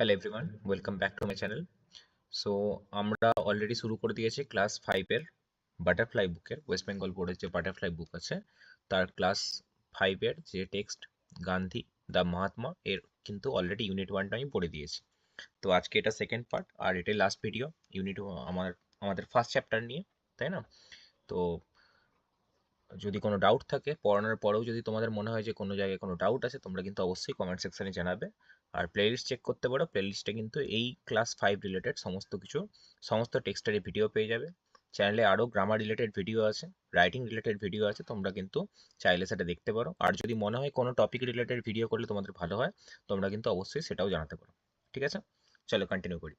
Hello everyone, welcome back to my channel. So আমরা already শুরু করে দিয়েছি ক্লাস 5 এর বাটারফ্লাই বুকের, ওয়েস্ট বেঙ্গল বোর্ডের যে বাটারফ্লাই বুক আছে তার ক্লাস 5 এর যে টেক্সট গান্ধী দ্য মহাত্মা এর কিন্তু অলরেডি ইউনিট 1টা আমি পড়ে দিয়েছি। তো আজকে এটা সেকেন্ড পার্ট আর এটাই লাস্ট ভিডিও ইউনিট আমাদের ফার্স্ট চ্যাপ্টার নিয়ে, তাই না? তো যদি কোনো ডাউট থাকে পড়ানোর পরেও যদি তোমাদের মনে হয় যে কোনো জায়গায় কোনো ডাউট আছে তোমরা কিন্তু অবশ্যই কমেন্ট সেকশনে জানাবে। আর প্লেলিস্ট চেক করতে পারো, প্লেলিস্টে কিন্তু এই ক্লাস 5 রিলেটেড সমস্ত কিছু, সমস্ত টেক্সটারি ভিডিও পেয়ে যাবে। চ্যানেলে আরও গ্রামার রিলেটেড ভিডিও আছে, রাইটিং রিলেটেড ভিডিও আছে, তোমরা কিন্তু চাইলে সেটা দেখতে পারো। আর যদি মনে হয় কোনো টপিক রিলেটেড ভিডিও করলে তোমাদের ভালো হয় তোমরা কিন্তু অবশ্যই সেটাও জানাতে পারো। ঠিক আছে, চলো কন্টিনিউ করি।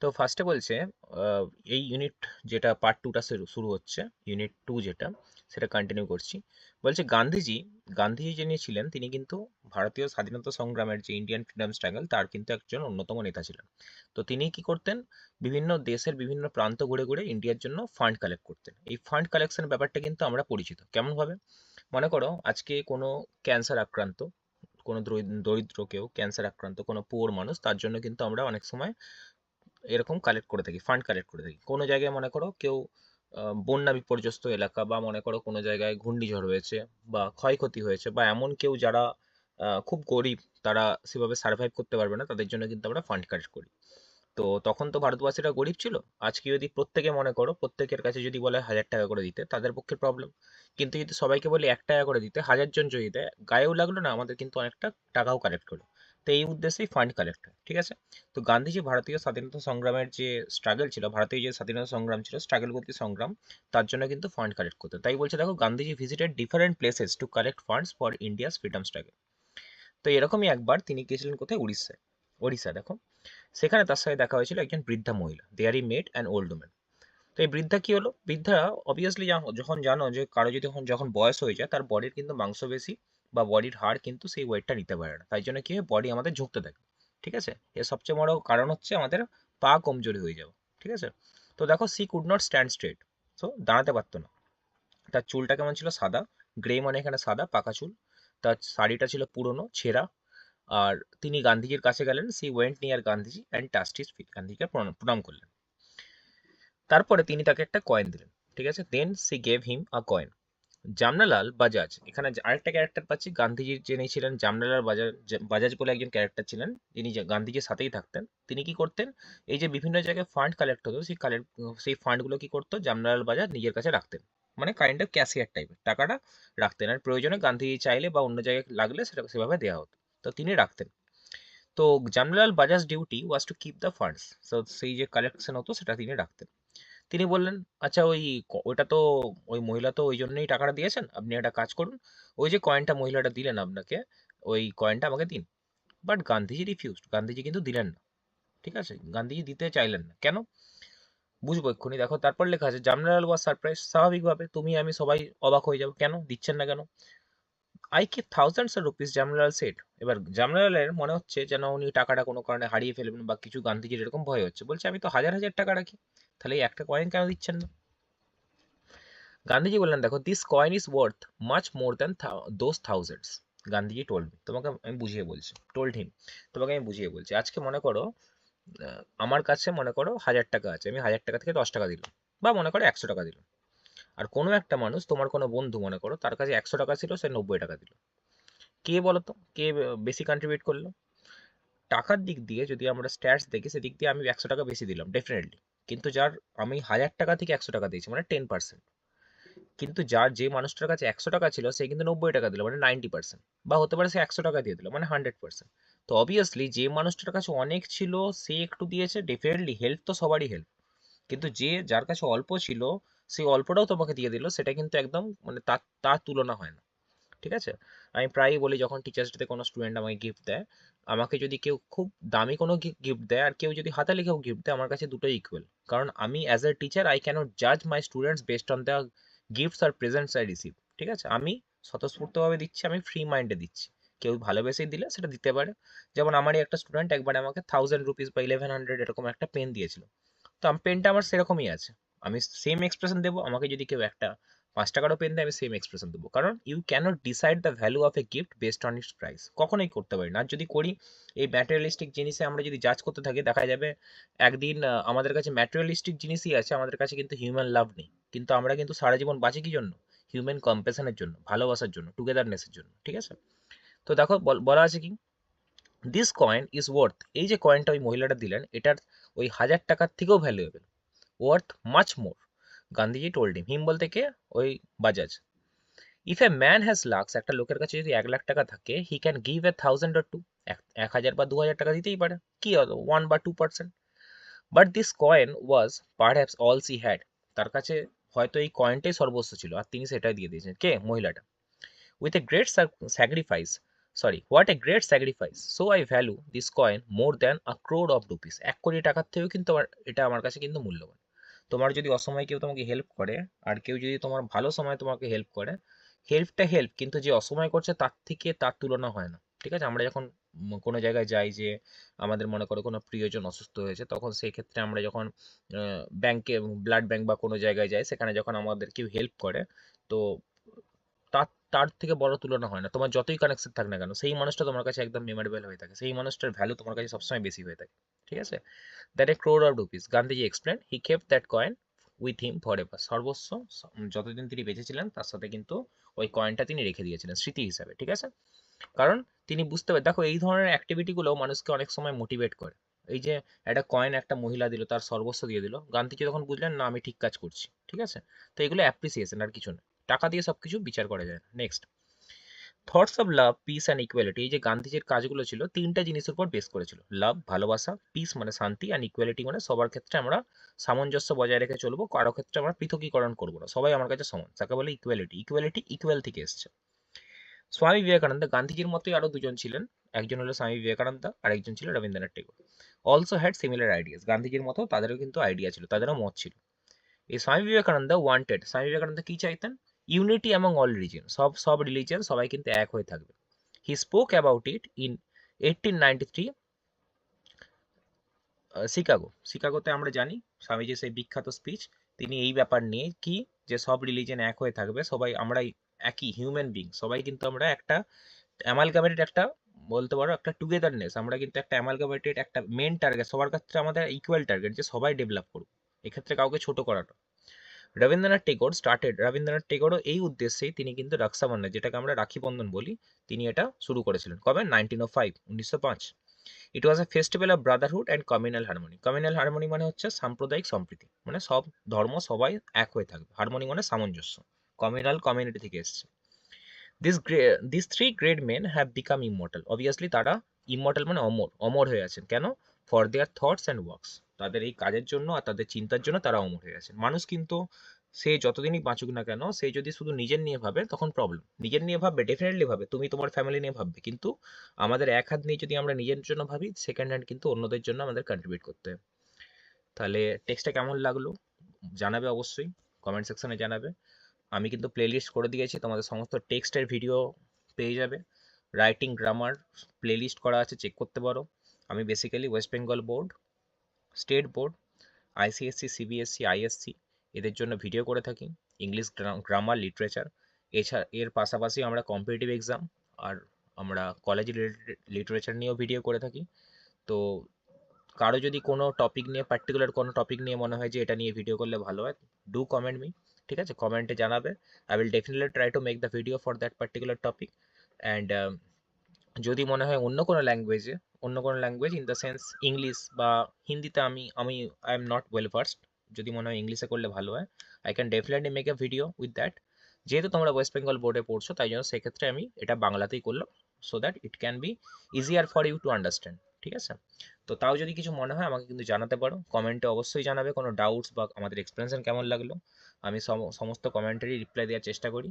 তো ফার্স্টে বলছে আহ, এই ইউনিট যেটা পার্ট টুটা শুরু হচ্ছে, ইউনিট 2 যেটা, সেটা কন্টিনিউ করছি। বলছে গান্ধীজি যিনি ছিলেন তিনি কিন্তু ভারতীয় স্বাধীনতা সংগ্রামের যে ইন্ডিয়ান ফ্রিডম স্ট্রাগল তার কিন্তু একজন অন্যতম নেতা ছিলেন। তো তিনি কি করতেন, বিভিন্ন দেশের বিভিন্ন প্রান্ত ঘুরে ঘুরে ইন্ডিয়ার জন্য ফান্ড কালেক্ট করতেন। এই ফান্ড কালেকশন ব্যাপারটা কিন্তু আমরা পরিচিত কেমন ভাবে, মনে করো আজকে কোনো ক্যান্সার আক্রান্ত, কোনো দরিদ্র কেউ ক্যান্সার আক্রান্ত কোনো পুয়ার মানুষ, তার জন্য কিন্তু আমরা অনেক সময় এরকম কালেক্ট করে থাকি, ফান্ড কালেক্ট করে থাকি। কোনো জায়গায় মনে করো কেউ বন্যা বিপর্যস্ত এলাকা, বা মনে করো কোনো জায়গায় ঘূর্ণিঝড় হয়েছে বা ক্ষয়ক্ষতি হয়েছে, বা এমন কেউ যারা খুব গরিব, তারা সেভাবে সার্ভাইভ করতে পারবে না, তাদের জন্য কিন্তু আমরা ফান্ড কালেক্ট করি। তো তখন তো ভারতবাসীরা গরিব ছিল। আজকে যদি প্রত্যেকে মনে করো প্রত্যেকের কাছে যদি বলে 1,000 টাকা করে দিতে, তাদের পক্ষে প্রবলেম। কিন্তু যদি সবাইকে বলি 1 টাকা করে দিতে, 1,000 জন যদি দেয়, গায়েও লাগলো না, আমাদের কিন্তু অনেকটা টাকাও কালেক্ট করলো। তো এই উদ্দেশ্যেই ফান্ড কালেক্ট হয়। ঠিক আছে, তো গান্ধীজি ভারতীয় স্বাধীনতা সংগ্রামের যে স্ট্রাগল ছিল, ভারতীয় যে স্বাধীনতা সংগ্রাম ছিল, স্ট্রাগল বলতে সংগ্রাম, তার জন্য কিন্তু ফান্ড কালেক্ট করতে। তাই বলছে দেখো, Gandhiji visited different places to collect funds for India's freedom struggle. তো এরকমই একবার তিনি গিয়েছিলেন কোথায়, উড়িষ্যায়। ওড়িশা দেখো, সেখানে তার সাথে দেখা হয়েছিল একজন বৃদ্ধা মহিলা, দেয়ার ই মেট অ্যান ওল্ড ওম্যান। তো এই বৃদ্ধা কি হলো, বৃদ্ধা অবভিয়াসলি যখন জানো যে কারো যদি যখন বয়স হয়ে যায় তার বডির কিন্তু মাংসপেশি বা বডির হাড় কিন্তু সেই ওয়েটটা নিতে পারে না, তাই জন্য কি হয়, বডি আমাদের ঝুঁকতে থাকে। ঠিক আছে, এর সবচেয়ে বড় কারণ হচ্ছে আমাদের পা কমজোরি হয়ে যাওয়া। ঠিক আছে, তো দেখো C could not stand straight, তো দাঁড়াতে পারতো না। তার চুলটা কেমন ছিল, সাদা, গ্রে মানে এখানে সাদা পাকা চুল। তার শাড়িটা ছিল পুরনো ছেঁড়া। আর তিনি গান্ধীজির কাছে গেলেন, she went near Gandhiji and touched his feet, গান্ধীজিকে প্রণাম করলেন। তারপরে তিনি তাকে একটা কয়েন দিলেন। ঠিক আছে, then she gave him a coin. Jamnalal Bajaj, এখানে আরেকটা ক্যারেক্টার পাচ্ছি, গান্ধীজির যিনি ছিলেন জামনালাল বাজাজ, বাজাজ বলে একজন ক্যারেক্টার ছিলেন, যিনি গান্ধীজির সাথেই থাকতেন। তিনি কি করতেন, এই যে বিভিন্ন জায়গায় ফান্ড কালেক্ট হতো, সেই ফান্ডগুলো কি করতো জামনালাল বাজাজ নিজের কাছে রাখতেন। মানে কাইন্ড অফ ক্যাশিয়ার টাইপের টাকাটা রাখতেন, আর প্রয়োজনে গান্ধীজি চাইলে বা অন্য জায়গায় লাগলে সেটা সেভাবে দেওয়া হতো। তো তিনি রাখতেন। তো Jamnalal Bajaj duty was to keep the funds, তো সেই যে কালেকশন হতো সেটা তিনি রাখতেন। তিনি বললেন, আচ্ছা ওইটা তো, ওই মহিলা তো ওই জন্যই টাকাটা দিয়েছেন, আপনি একটা কাজ করুন, ওই যে কয়েনটা মহিলাটা দিলেন আপনাকে, ওই কয়েনটা আমাকে দিন। বাট গান্ধীজি রিফিউজড, গান্ধীজি কিন্তু দিলেন না। ঠিক আছে, গান্ধীজি দিতে চাইলেন না কেন, বুঝবো এক্ষুনি। দেখো তারপর লেখা আছে, জামনালাল ওয়াজ সারপ্রাইজ, স্বাভাবিকভাবে তুমি আমি সবাই অবাক হয়ে যাবো, কেন দিচ্ছেন না কেন। I keep thousands of rupees, Jamnalal said. এবার জামনালালের মনে হচ্ছে যেন উনি টাকাটা কোনো কারণে হারিয়ে ফেলবেন বা কিছু, গান্ধীজির এরকম ভয় হচ্ছে, বলছে আমি তো হাজার হাজার টাকা রাখি, তাহলে এই একটা কয়েন কেন দিচ্ছেন না। গান্ধীজি বললেন, দেখো this coin is worth much more than those thousands. Gandhiji told me, তোমাকে আমি বুঝিয়ে বলছি, টোল্ড হিম, তোমাকে আমি বুঝিয়ে বলছি। আজকে মনে করো আমার কাছে মনে করো 1,000 টাকা আছে, আমি 1,000 টাকা থেকে 10 টাকা দিলাম, বা মনে করো 100 টাকা দিলাম। আর কোনো একটা মানুষ, তোমার কোনো বন্ধু মনে করো, তার কাছে 100 টাকা ছিল, সে 90 টাকা দিল। কে বলো তো, কে বেশি কন্ট্রিবিউট করলো? টাকার দিক দিয়ে যদি আমরা স্ট্যাটস দেখি, সেদিক দিয়ে আমি 100 টাকা বেশি দিলাম ডেফিনেটলি। কিন্তু যার, আমি 1,000 টাকা থেকে 100 টাকা দিয়েছি মানে 10%। কিন্তু যার, যে মানুষটার কাছে 100 টাকা ছিল, সে কিন্তু 90 টাকা দিল মানে 90%। বা হতে পারে সে 100 টাকা দিয়ে দিল মানে 100%। তো অবভিয়াসলি যে মানুষটার কাছে অনেক ছিল সে একটু দিয়েছে, ডেফিনেটলি হেল্প তো সবারই হেল্প। কিন্তু যার কাছে অল্প ছিল, সে অল্পটাও তোমাকে দিয়ে দিল, সেটা কিন্তু একদম মানে তার তার তুলনা হয় না। ঠিক আছে, আমি প্রায়ই বলি, যখন টিচার্স ডেতে কোনো স্টুডেন্ট আমাকে গিফট দেয়, আমাকে যদি কেউ খুব দামি কোনো গিফট দেয় আর কেউ যদি হাতে লিখেও গিফট দেয়, আমার কাছে দুটোই ইকুয়াল। কারণ আমি as a teacher I cannot জাজ my students based on the gifts or presents I receive. ঠিক আছে, আমি স্বতঃস্ফূর্তভাবে দিচ্ছি, আমি ফ্রি মাইন্ডে দিচ্ছি। কেউ ভালোবেসেই দিলে সেটা দিতে পারে। যেমন আমারই একটা স্টুডেন্ট একবার আমাকে 1,000 রুপিস বা 1,100 এরকম একটা পেন দিয়েছিল। তো পেনটা আমার সেরকমই আছে, আমি সেম এক্সপ্রেশন দেবো। আমাকে যদি কেউ একটা 5 টাকারও পেন দেয় আমি সেম এক্সপ্রেশন দেবো, কারণ you cannot decide the value of a gift based on its price, কখনোই করতে পারি না। আর যদি করি, এই ম্যাটেরিয়ালিস্টিক জিনিসে আমরা যদি জাজ করতে থাকি, দেখা যাবে একদিন আমাদের কাছে ম্যাটেরিয়ালিস্টিক জিনিসই আছে, আমাদের কাছে কিন্তু হিউম্যান লাভ নেই। কিন্তু আমরা কিন্তু সারা জীবন বাঁচি কি জন্য? হিউম্যান কম্প্যাশনের জন্য, ভালোবাসার জন্য, টুগেদারনেসের জন্য, ঠিক আছে? তো দেখো বলা আছে কি, দিস কয়েন ইজ ওয়ার্থ, এই যে কয়েনটা ওই মহিলাটা দিলেন, এটার ওই 1000 টাকার থেকেও valuable, worth much more, Gandhiji told him বলতে কে? ওই Bajaj. If a man has lakhs, একটা লোকের কাছে যদি 1 লাখ টাকা থাকে, হি ক্যান গিভ 1,000 or 2, 1000 বা 2000 টাকা দিতেই পারে, কি হলো 1 বা 2%। But this coin was perhaps all she had, তার কাছে হয়তো এই কয়েনটাই সর্বস্ব ছিল, আর তিনি সেটাই দিয়ে দিয়েছেন, কে? মহিলাটা। With a great sacrifice, what a great sacrifice, so I value this coin more than a crore of rupees, 1 কোটি টাকার থেকেও কিন্তু এটা আমার কাছে কিন্তু মূল্যবান। তোমার যদি অসময়ে কেউ তোমাকে হেল্প করে, আর কেউ যদি তোমার ভালো সময় তোমাকে হেল্প করে, হেল্পটা হেল্প, কিন্তু যে অসময় করছে তার থেকে তার তুলনা হয় না, ঠিক আছে? আমরা যখন কোনো জায়গায় যাই, যে আমাদের মনে করো কোনো প্রিয়জন অসুস্থ হয়েছে, তখন সেই ক্ষেত্রে আমরা যখন ব্যাংকে, ব্লাড ব্যাংক বা কোনো জায়গায় যাই, সেখানে যখন আমাদের কেউ হেল্প করে, তো তার তার থেকে বড় তুলনা হয় না। তোমার যতই কানেকশন থাক না কেন, সেই মানুষটা তোমার কাছে একদম মেমোরেবল হয়ে থাকে, সেই মানুষটার ভ্যালু তোমার কাছে সবসময় বেশি হয়ে থাকে, ঠিক আছে? That a crore of rupees, Gandhiji explain, he kept that coin with him for ever, সর্বস্ব, যতদিন তিনি বেঁচে ছিলেন তার সাথে কিন্তু ওই কয়েনটা তিনি রেখে দিয়েছিলেন স্মৃতি হিসাবে, ঠিক আছে? কারণ তিনি বুঝতে পারে, দেখো এই ধরনের অ্যাক্টিভিটিগুলো মানুষকে অনেক সময় মোটিভেট করে। এই যে একটা কয়েন একটা মহিলা দিল, তার সর্বস্ব দিয়ে দিল, গান্ধীজি তখন বুঝলেন না আমি ঠিক কাজ করছি, ঠিক আছে? তো এগুলো অ্যাপ্রিসিয়েশন, আর কিছু না। টাকা দিয়ে সবকিছু বিচার করা যায় না। Next, thoughts of love, piece and equality, এই যে গান্ধীজির কাজগুলো ছিল 3টা জিনিসের উপর বেস করেছিল, লাভ ভালোবাসা, পিস মানে শান্তি, অ্যান্ড ইকুয়ালিটি মানে সবার ক্ষেত্রে আমরা সামঞ্জস্য বজায় রেখে চলবো, কারো ক্ষেত্রে আমরা পৃথকীকরণ করবো না, সবাই আমার কাছে সমান, তাকে বলে ইকুয়ালিটি। ইকুয়ালিটি ইকুয়াল থেকে এসছে। স্বামী বিবেকানন্দ, গান্ধীজির মতোই আরো দুজন ছিলেন, একজন হলো স্বামী বিবেকানন্দ আর একজন ছিল Rabindranath Tagore, also had similar ideas, গান্ধীজির মতো তাদেরও কিন্তু আইডিয়া ছিল, তাদেরও মত ছিল। এই স্বামী বিবেকানন্দ ওয়ান্টেড, স্বামী বিবেকানন্দ কি চাইতেন? ইউনিটি অ্যামং অল রিলিজিয়ন, সব রিলিজিয়ন সবাই কিন্তু এক হয়ে থাকবে। He spoke about it in 1893 শিকাগোতে, আমরা জানি স্বামীজির সেই বিখ্যাত স্পিচ, তিনি এই ব্যাপার নিয়ে কি, যে সব রিলিজিয়ন এক হয়ে থাকবে, সবাই আমরা একই হিউম্যান বিং, সবাই কিন্তু আমরা একটা অ্যামালগামেটেড, একটা বলতে পারো একটা টুগেদারনেস, আমরা কিন্তু একটা অ্যামালগামেটেড একটা মেন টার্গেট, সবার ক্ষেত্রে আমাদের ইকুয়াল টার্গেট, যে সবাই ডেভেলপ করবো, এক্ষেত্রে কাউকে ছোট করাটা। রবীন্দ্রনাথ টেগোরও এই উদ্দেশ্যেই তিনি কিন্তু রক্ষাবন্ধন, যেটাকে আমরা রাখি বন্ধন বলি, তিনি এটা শুরু করেছিলেন কবে? 1905, 1905। It was a festival of brotherhood and communal harmony. Communal harmony মানে হচ্ছে সাম্প্রদায়িক সম্প্রীতি, মানে সব ধর্ম সবাই এক হয়ে থাকবে, হারমোনি মানে সামঞ্জস্য, কমিউনাল কমিউনিটি থেকে এসছে। This three great men have become immortal, obviously তারা ইমমর্টাল মানে অমর, অমর হয়ে আছেন কেন? For their thoughts and works, তাদের এই কাজের জন্য আর তাদের চিন্তার জন্য তারা অমর হয়ে আছেন। মানুষ কিন্তু সে যতদিনই বাঁচুক না কেন, সে যদি শুধু নিজের নিয়ে ভাবে তখন প্রবলেম। নিজের নিয়ে ভাববে, ডেফিনেটলি ভাবে, তুমি তোমার ফ্যামিলি নিয়ে ভাববে, কিন্তু আমাদের এক হাত নিয়ে যদি আমরা নিজের জন্য ভাবি, সেকেন্ড হ্যান্ড কিন্তু অন্যদের জন্য আমাদের কন্ট্রিবিউট করতে হবে। তাহলে টেক্সটটা কেমন লাগলো জানাবে, অবশ্যই কমেন্ট সেকশনে জানাবে। আমি কিন্তু প্লেলিস্ট করে দিয়েছি, তোমাদের সমস্ত টেক্সটের ভিডিও পেয়ে যাবে, রাইটিং গ্রামার প্লেলিস্ট করা আছে, চেক করতে পারো। আমি basically West Bengal board, state board, ICSE, CBSE, ISC এদের জন্য ভিডিও করে থাকি, ইংলিশ গ্রামার, লিটারেচার, এর পাশাপাশি আমরা কম্পিটিটিভ এক্সাম আর আমরা কলেজ লিটারেচার নিয়েও ভিডিও করে থাকি। তো কারো যদি কোনো টপিক নিয়ে, পার্টিকুলার কোনো টপিক নিয়ে মনে হয় যে এটা নিয়ে ভিডিও করলে ভালো হয়, ডু কমেন্ট মি, ঠিক আছে? কমেন্টে জানাবে, I will definitely try to make the video for that particular topic. And যদি মনে হয় অন্য কোনো language in the sense English বা হিন্দিতে, আমি আমি I am not well versed, যদি মনে হয় ইংলিশে করলে ভালো হয়, I can definitely make a video with that. যেহেতু তোমরা ওয়েস্ট বেঙ্গল বোর্ডে পড়ছো, তাই জন্য সেক্ষেত্রে আমি এটা বাংলাতেই করলাম, so that it can be easier for you to understand, ঠিক আছে? তো তাও যদি কিছু মনে হয় আমাকে কিন্তু জানাতে পারো, কমেন্টে অবশ্যই জানাবে কোনো ডাউটস বা আমাদের এক্সপ্লেনেশন কেমন লাগলো। আমি সমস্ত কমেন্টারি রিপ্লাই দেওয়ার চেষ্টা করি।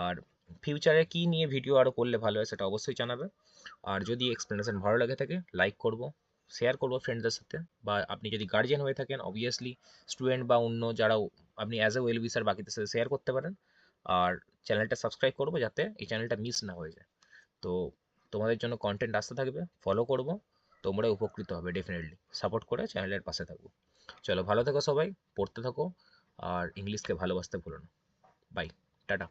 আর ফিউচারে কী নিয়ে ভিডিও আরও করলে ভালো হয় সেটা অবশ্যই জানাবে। আর যদি এক্সপ্লেনেশন ভালো লাগে থাকে, লাইক করব, শেয়ার করব ফ্রেন্ডদের সাথে, বা আপনি যদি গার্জিয়ান হয়ে থাকেন, অবভিয়াসলি স্টুডেন্ট বা অন্য যারাও, আপনি অ্যাজ এ ওয়েল উইসার বাকিদের সাথে শেয়ার করতে পারেন। আর চ্যানেলটা সাবস্ক্রাইব করবো যাতে এই চ্যানেলটা মিস না হয়ে যায়। তো তোমাদের জন্য কন্টেন্ট আসতে থাকবে, ফলো করব, তোমরা উপকৃত হবে, ডেফিনেটলি সাপোর্ট করে চ্যানেলের পাশে থাকবো। চলো ভালো থেকো সবাই, পড়তে থাকো, আর ইংলিশকে ভালোবাসতে ভুলো না। Bye, tata.